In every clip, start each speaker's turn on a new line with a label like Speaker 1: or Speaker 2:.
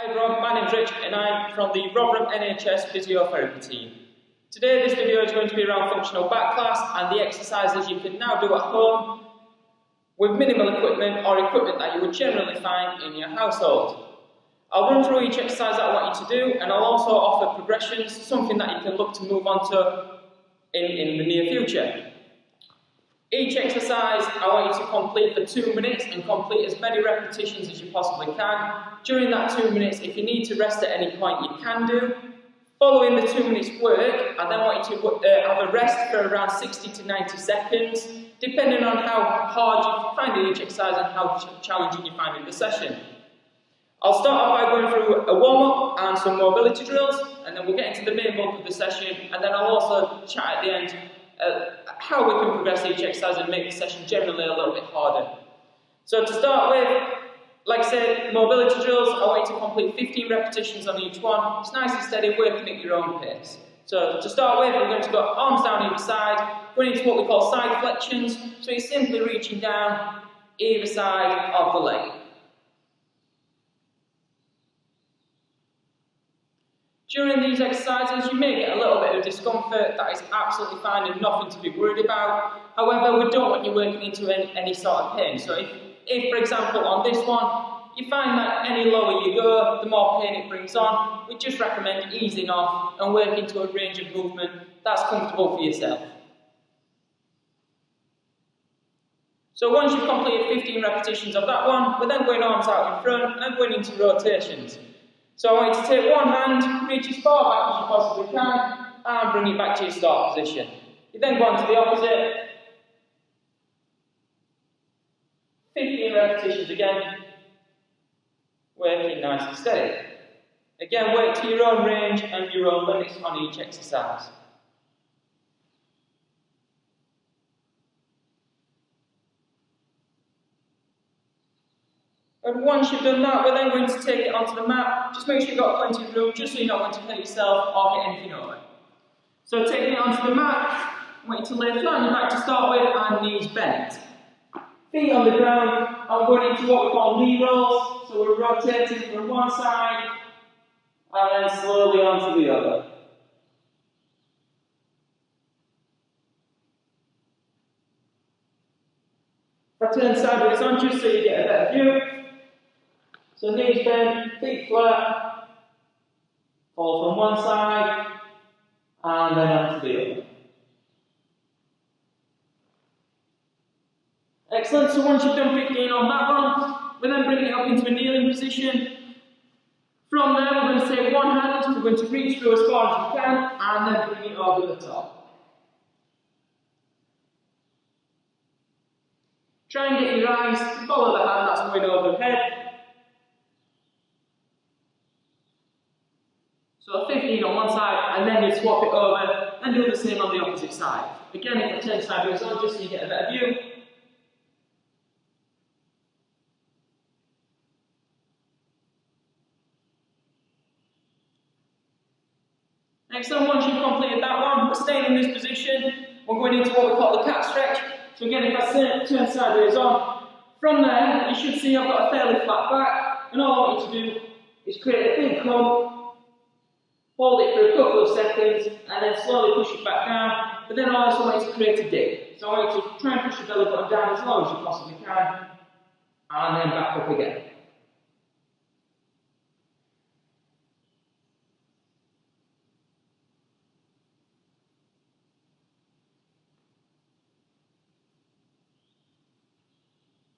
Speaker 1: Hi everyone, my name is Rich and I'm from the Rotherham NHS Physiotherapy team. Today this video is going to be around functional back class and the exercises you can now do at home with minimal equipment or equipment that you would generally find in your household. I'll run through each exercise that I want you to do and I'll also offer progressions, something that you can look to move on to in the near future. Each exercise I want you to complete for 2 minutes and complete as many repetitions as you possibly can. During that 2 minutes, if you need to rest at any point, you can do. Following the 2 minutes work, I then want you to have a rest for around 60 to 90 seconds, depending on how hard you find each exercise and how challenging you find the session. I'll start off by going through a warm-up and some mobility drills, and then we'll get into the main bulk of the session, and then I'll also chat at the end how we can progress each exercise and make the session generally a little bit harder. So to start with, like I said, mobility drills, I want you to complete 15 repetitions on each one. It's nice and steady, working at your own pace. So to start with, we're going to go arms down either side, going into what we call side flexions. So you're simply reaching down either side of the leg. During these exercises, you may get a little bit of discomfort. That is absolutely fine and nothing to be worried about. However, we don't want you working into any sort of pain. So if, for example, on this one, you find that any lower you go, the more pain it brings on, we just recommend easing off and working to a range of movement that's comfortable for yourself. So once you've completed 15 repetitions of that one, we're then going arms out in front and going into rotations. So I want you to take one hand, reach as far back as you possibly can, and bring it back to your start position. You then go on to the opposite. 15 repetitions again, working nice and steady. Again, work to your own range and your own limits on each exercise. And once you've done that, we're then going to take it onto the mat. Just make sure you've got plenty of room, just so you're not going to hit yourself or hit anything over. So taking it onto the mat, I want you to lay flat on your back to start with and knees bent. Feet on the ground, and going into what we call knee rolls. So we're rotating from one side and then slowly onto the other. If I turn sideways on just so you get a better view. So knees bent, feet flat, fall from one side, and then onto the other. Excellent, so once you've done 15 on that one, we're then bringing it up into a kneeling position. From there, we're going to take one hand, we're going to reach through as far as we can, and then bring it over the top. Try and get your eyes to follow the hand that's going overhead. So 15 on one side, and then you swap it over and do the same on the opposite side. Again, if I turn sideways on, just so you get a better view. Excellent, once you've completed that one, we're staying in this position. We're going into what we call the cat stretch. So again, if I turn sideways on, from there, you should see I've got a fairly flat back, and all I want you to do is create a big hump. Hold it for a couple of seconds and then slowly push it back down. But then I also want you to create a dip. So I want you to try and push your belly button down as low as you possibly can. And then back up again.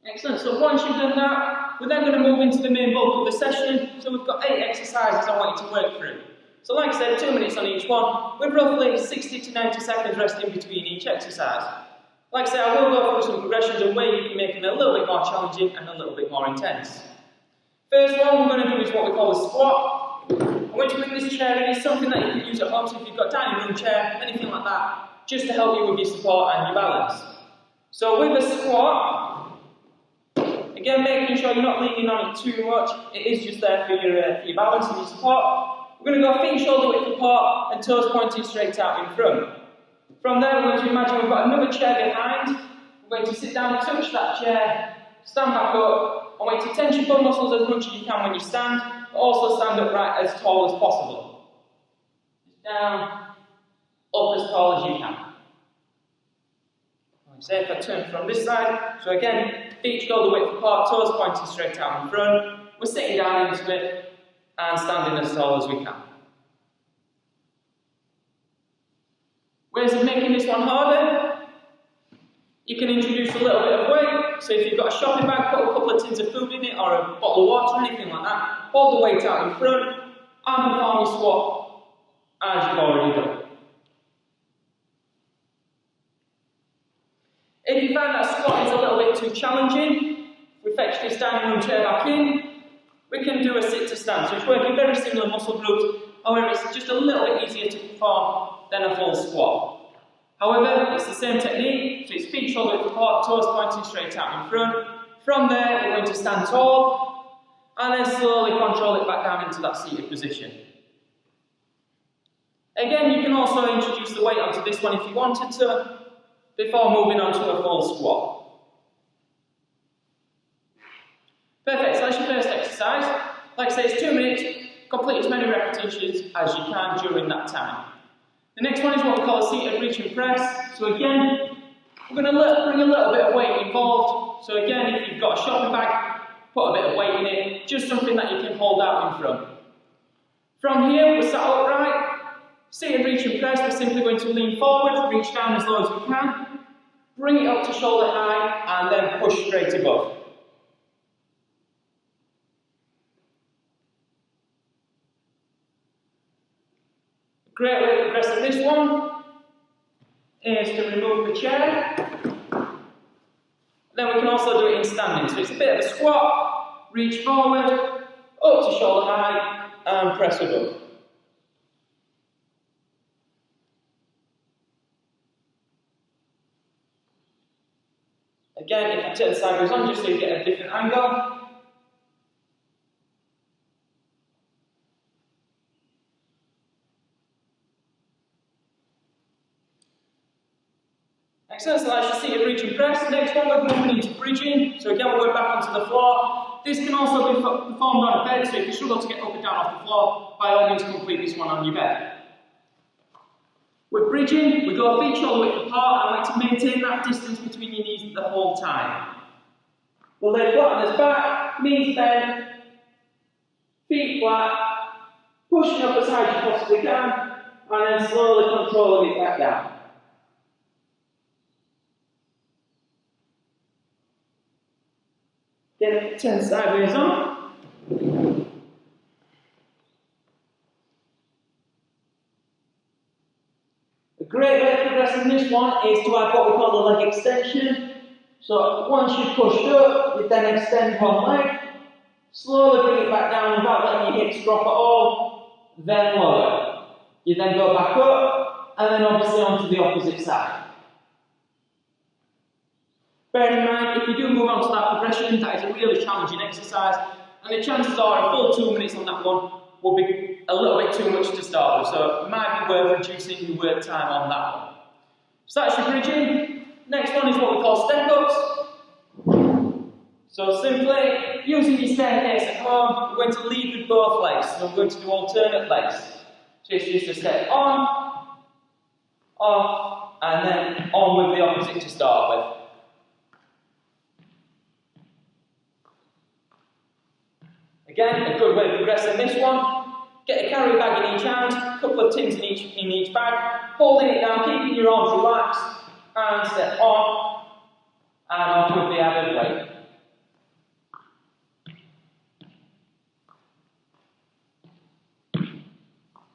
Speaker 1: Excellent. So once you've done that, we're then going to move into the main bulk of the session. So we've got 8 exercises I want you to work through. So like I said, 2 minutes on each one, with roughly 60 to 90 seconds rest in between each exercise. Like I said, I will go through some progressions and where you can make them a little bit more challenging and a little bit more intense. First one we're going to do is what we call a squat. I want you to bring this chair in. It's something that you can use at home, so if you've got a dining room chair, anything like that, just to help you with your support and your balance. So with a squat, again making sure you're not leaning on it too much, it is just there for your balance and your support. We're going to go feet shoulder width apart and toes pointing straight out in front. From there, we're going to imagine we've got another chair behind. We're going to sit down and touch that chair, stand back up. I want you to tense your bum muscles as much as you can when you stand, but also stand upright as tall as possible. Down, up as tall as you can. Like say if I turn from this side, so again, feet shoulder width apart, toes pointing straight out in front. We're sitting down into it and standing as tall as we can. Ways of making this one harder, you can introduce a little bit of weight. So if you've got a shopping bag, put a couple of tins of food in it or a bottle of water, anything like that. Hold the weight out in front and perform your squat as you've already done. If you find that squat is a little bit too challenging, we fetch this standing room chair back in, we can do a sit to stand. So it's working very similar muscle groups, however it's just a little bit easier to perform than a full squat. However, it's the same technique, so it's feet shoulder width apart, toes pointing straight out in front. From there, we're going to stand tall, and then slowly control it back down into that seated position. Again, you can also introduce the weight onto this one if you wanted to, before moving on to a full squat. Perfect, so that's your first exercise. Like I say, it's 2 minutes, complete as many repetitions as you can during that time. The next one is what we call a seated reach and press. So again, we're going to bring a little bit of weight involved. So again, if you've got a shopping bag, put a bit of weight in it, just something that you can hold out in front. From here, we're sat upright, seated reach and press, we're simply going to lean forward, reach down as low as we can, bring it up to shoulder high, and then push straight above. Great way of progressing this one is to remove the chair. Then we can also do it in standing. So it's a bit of a squat, reach forward, up to shoulder high, and press above. Again, if you turn sideways on, just so you get a different angle. Excellent, so that's your seated reach and press. Next one, we're moving into bridging. So again, we're going back onto the floor. This can also be performed on a bed, so if you struggle to get up and down off the floor, by all means complete this one on your bed. With bridging, we go feet shoulder width apart, and I like to maintain that distance between your knees the whole time. We'll lay flat on his back, knees bent, feet flat, pushing up as high as you possibly can, and then slowly controlling it back down. Then it turns sideways on. A great way of progressing this one is to add what we call the leg extension. So once you've pushed up, you then extend one leg, slowly bring it back down without letting your hips drop at all, then lower. You then go back up, and then obviously onto the opposite side. Bear in mind, if you do move on to that progression, that is a really challenging exercise, and the chances are a full 2 minutes on that one will be a little bit too much to start with, so it might be worth reducing your work time on that one. So that's your bridging. Next one is what we call step-ups. So simply, using your staircase at home, we're going to lead with both legs, so we're going to do alternate legs. So it's just a step on, off, and then on with the opposite to start with. Again, a good way of progressing this one. Get a carry bag in each hand, a couple of tins in each bag, holding it down, keeping your arms relaxed, and step on and off with the added weight.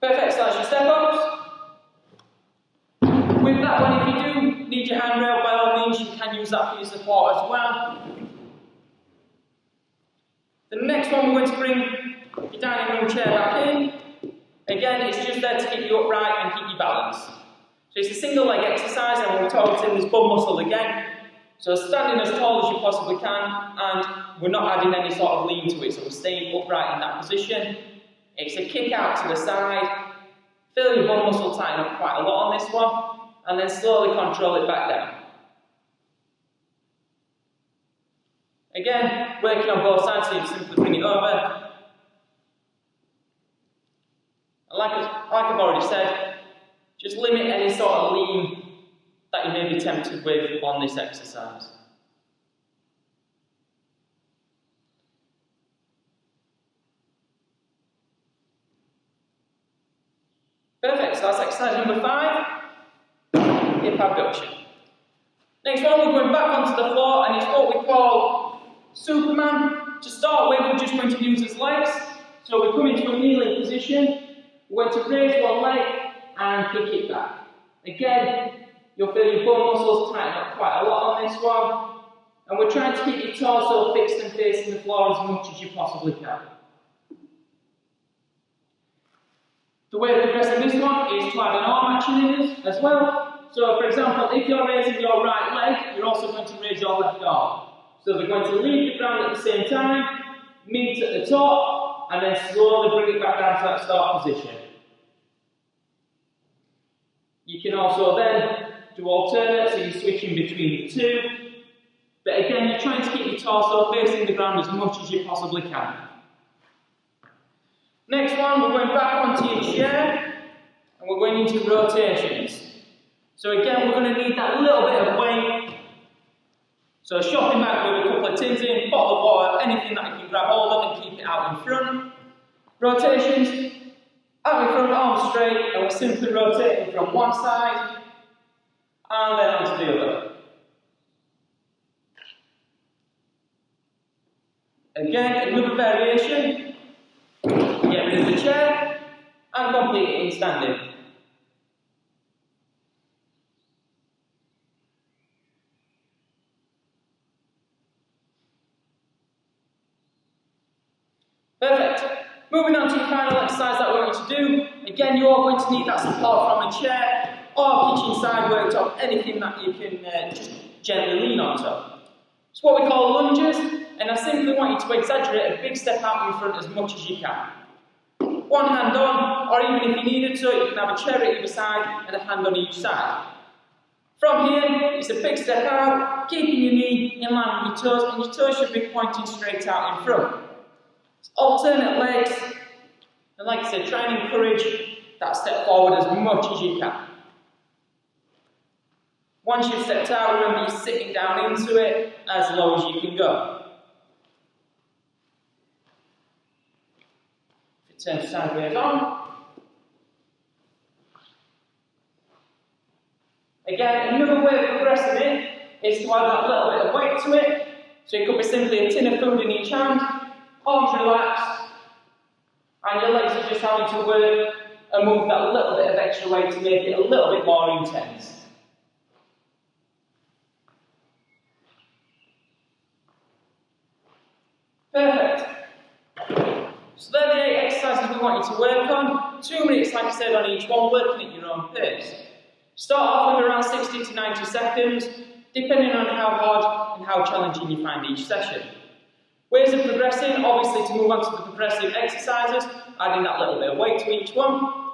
Speaker 1: Perfect, so that's your step-ups. With that one, if you do need your handrail, by all means, you can use that for your support as well. The next one, we're going to bring your dining room chair back in. Again, it's just there to keep you upright and keep you balanced. So it's a single leg exercise, and we're targeting this bum muscle again. So standing as tall as you possibly can, and we're not adding any sort of lean to it, so we're staying upright in that position. It's a kick out to the side. Feel your bum muscle tighten up quite a lot on this one, and then slowly control it back down. Again, working on both sides, so you simply bring it over, already said, just limit any sort of lean that you may be tempted with on this exercise. Perfect, so that's exercise number 5, hip abduction. Next one, we're going back onto the floor, and it's what we call Superman. To start with, we're just going to use his legs. So we come into a kneeling position, we're going to raise one leg and kick it back. Again, you'll feel your bone muscles tighten up quite a lot on this one. And we're trying to keep your torso fixed and facing the floor as much as you possibly can. The way of progressing this one is to add an arm action in it as well. So for example, if you're raising your right leg, you're also going to raise your left arm. So we're going to leave the ground at the same time, meet at the top, and then slowly bring it back down to that start position. You can also then do alternate, so you're switching between the two. But again, you're trying to keep your torso facing the ground as much as you possibly can. Next one, we're going back onto your chair, and we're going into rotations. So again, we're going to need that little bit of weight. So a shopping bag with a couple of tins in, bottle of water, anything that you can grab hold of and keep it out in front. Rotations, out in front, arms straight, and we're simply rotating from one side and then onto the other. Again, another variation. Get rid of the chair and complete it in standing. Perfect. Moving on to your final exercise that we're going to do. Again, you are going to need that support from a chair or kitchen side worktop, anything that you can just gently lean on top. It's what we call lunges, and I simply want you to exaggerate a big step out in front as much as you can. One hand on, or even if you needed to, you can have a chair at either side and a hand on each side. From here, it's a big step out, keeping your knee in line with your toes, and your toes should be pointing straight out in front. Alternate legs, and like I said, try and encourage that step forward as much as you can. Once you've stepped out, remember you're sitting down into it as low as you can go. If it turns sideways on. Again, another way of progressing it is to add that little bit of weight to it. So it could be simply a tin of food in each hand, arms relaxed, and your legs are just having to work and move that little bit of extra weight to make it a little bit more intense. Perfect. So they're the 8 exercises we want you to work on. 2 minutes, like I said, on each one, working at your own pace. Start off with around 60 to 90 seconds, depending on how hard and how challenging you find each session. Ways of progressing, obviously to move on to the progressive exercises, adding that little bit of weight to each one.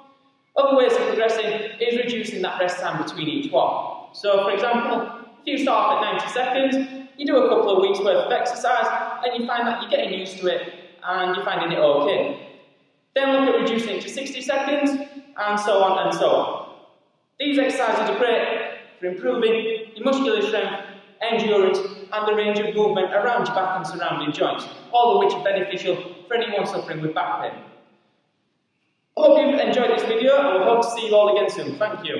Speaker 1: Other ways of progressing is reducing that rest time between each one. So for example, if you start off at 90 seconds, you do a couple of weeks worth of exercise and you find that you're getting used to it and you're finding it okay. Then look at reducing it to 60 seconds and so on and so on. These exercises are great for improving your muscular strength, endurance and the range of movement around your back and surrounding joints, all of which are beneficial for anyone suffering with back pain. I hope you've enjoyed this video and we hope to see you all again soon. Thank you.